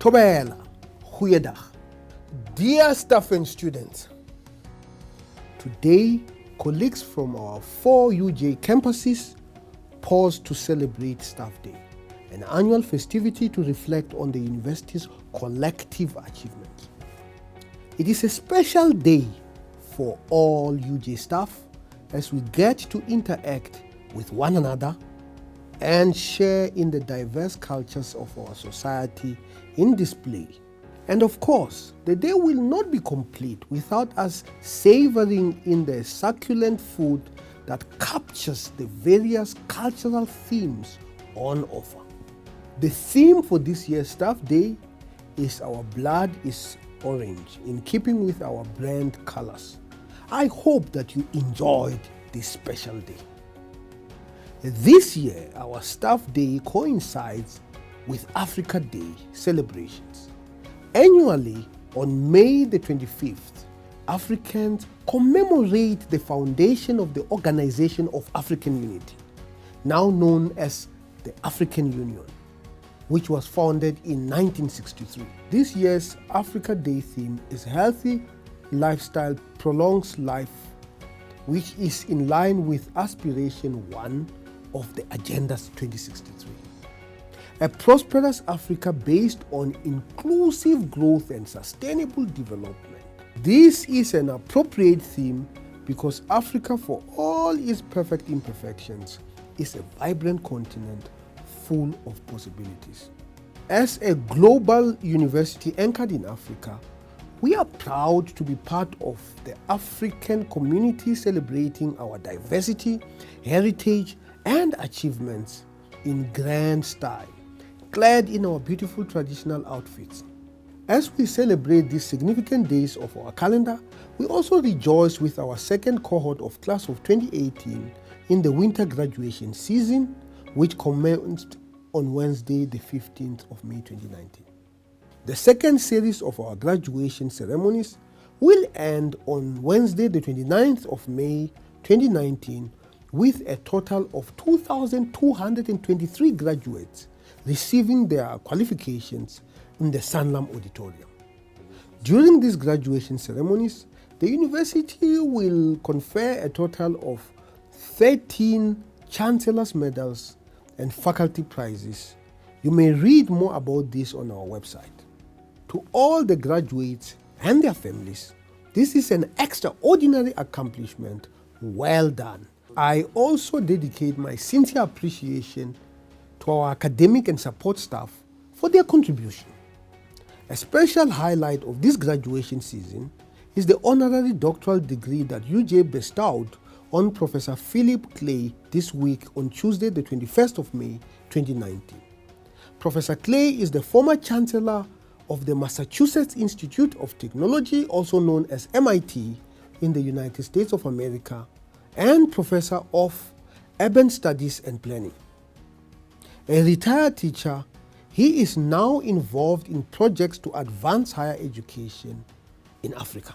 Tobela, goeiedag. Dear staff and students, today colleagues from our 4 UJ campuses pause to celebrate Staff Day, an annual festivity to reflect on the university's collective achievements. It is a special day for all UJ staff as we get to interact with one another and share in the diverse cultures of our society in display. And of course, the day will not be complete without us savoring in the succulent food that captures the various cultural themes on offer. The theme for this year's Staff Day is Our Blood is Orange, in keeping with our brand colors. I hope that you enjoyed this special day. This year, our Staff Day coincides with Africa Day celebrations. Annually, on May the 25th, Africans commemorate the foundation of the Organization of African Unity, now known as the African Union, which was founded in 1963. This year's Africa Day theme is Healthy Lifestyle Prolongs Life, which is in line with Aspiration 1 of the Agenda's 2063. A prosperous Africa based on inclusive growth and sustainable development. This is an appropriate theme because Africa, for all its perfect imperfections, is a vibrant continent full of possibilities. As a global university anchored in Africa, we are proud to be part of the African community celebrating our diversity, heritage, and achievements in grand style, clad in our beautiful traditional outfits. As we celebrate these significant days of our calendar, we also rejoice with our second cohort of class of 2018 in the winter graduation season, which commenced on Wednesday, the 15th of May 2019. The second series of our graduation ceremonies will end on Wednesday, the 29th of May 2019, with a total of 2,223 graduates receiving their qualifications in the Sanlam Auditorium. During these graduation ceremonies, the university will confer a total of 13 Chancellor's medals and faculty prizes. You may read more about this on our website. To all the graduates and their families, this is an extraordinary accomplishment. Well done. I also dedicate my sincere appreciation to our academic and support staff for their contribution. A special highlight of this graduation season is the honorary doctoral degree that UJ bestowed on Professor Phillip L this week on Tuesday, the 21st of May 2019. Professor Clay is the former Chancellor of the Massachusetts Institute of Technology, also known as MIT, in the United States of America, and Professor of Urban Studies and Planning. A retired teacher, he is now involved in projects to advance higher education in Africa.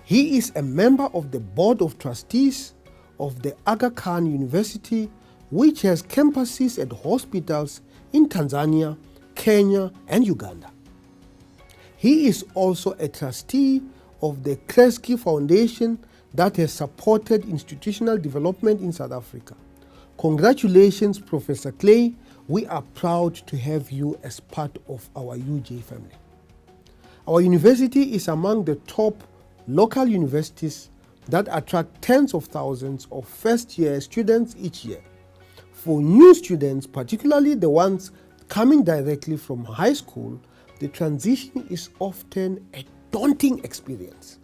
He is a member of the Board of Trustees of the Aga Khan University, which has campuses at hospitals in Tanzania, Kenya, and Uganda. He is also a trustee of the Kresge Foundation that has supported institutional development in South Africa. Congratulations, Professor Clay. We are proud to have you as part of our UJ family. Our university is among the top local universities that attract tens of thousands of first-year students each year. For new students, particularly the ones coming directly from high school, the transition is often a daunting experience.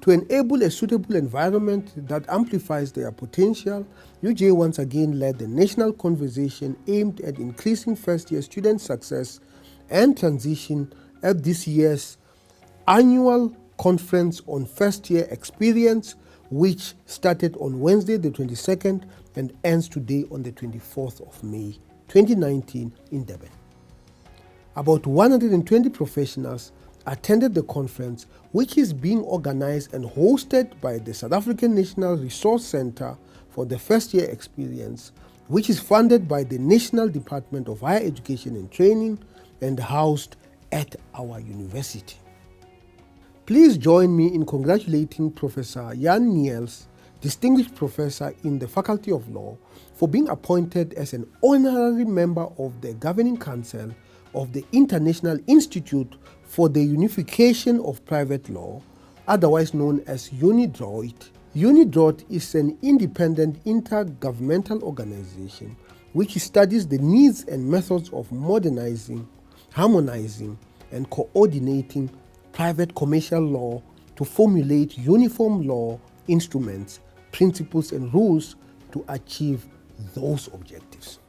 To enable a suitable environment that amplifies their potential, UJ once again led the national conversation aimed at increasing first-year student success and transition at this year's annual conference on first-year experience, which started on Wednesday the 22nd and ends today on the 24th of May 2019 in Durban. About 120 professionals attended the conference, which is being organized and hosted by the South African National Resource Center for the First Year Experience, which is funded by the National Department of Higher Education and Training and housed at our university. Please join me in congratulating Professor Jan Neels, Distinguished Professor in the Faculty of Law, for being appointed as an honorary member of the Governing Council of the International Institute for the Unification of Private Law, otherwise known as UNIDROIT. UNIDROIT is an independent intergovernmental organization which studies the needs and methods of modernizing, harmonizing, and coordinating private commercial law to formulate uniform law instruments, principles, and rules to achieve those objectives.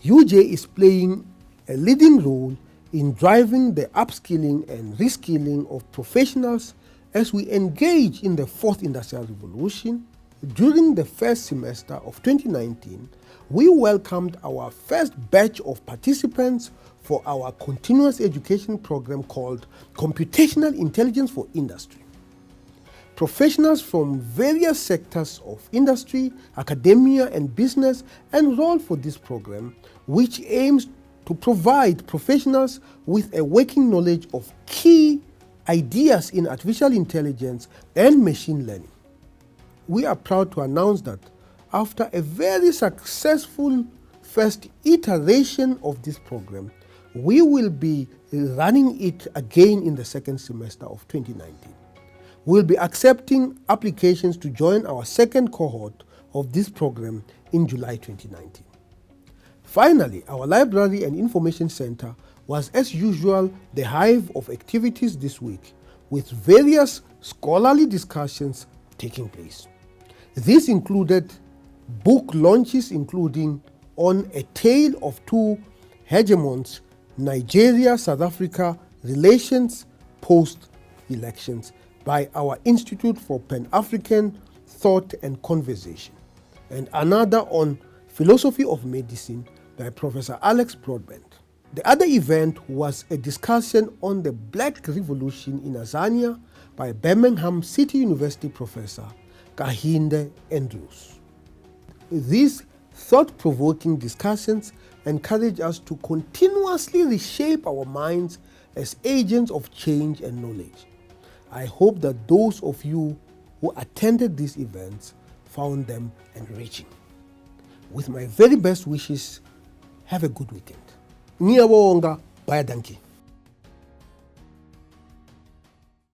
UJ is playing a leading role in driving the upskilling and reskilling of professionals as we engage in the fourth industrial revolution. During the first semester of 2019, we welcomed our first batch of participants for our continuous education program called Computational Intelligence for Industry. Professionals from various sectors of industry, academia, and business enrolled for this program, which aims to provide professionals with a working knowledge of key ideas in artificial intelligence and machine learning. We are proud to announce that after a very successful first iteration of this program, we will be running it again in the second semester of 2019. We'll be accepting applications to join our second cohort of this program in July 2019. Finally, our Library and Information Center was as usual the hive of activities this week, with various scholarly discussions taking place. This included book launches including On a Tale of Two Hegemons, Nigeria-South Africa Relations Post-Elections by our Institute for Pan-African Thought and Conversation, and another on Philosophy of Medicine by Professor Alex Broadbent. The other event was a discussion on the Black Revolution in Azania by Birmingham City University Professor Kahinde Andrews. These thought-provoking discussions encourage us to continuously reshape our minds as agents of change and knowledge. I hope that those of you who attended these events found them enriching. With my very best wishes, have a good weekend. Ngiyabonga, bye, dankie.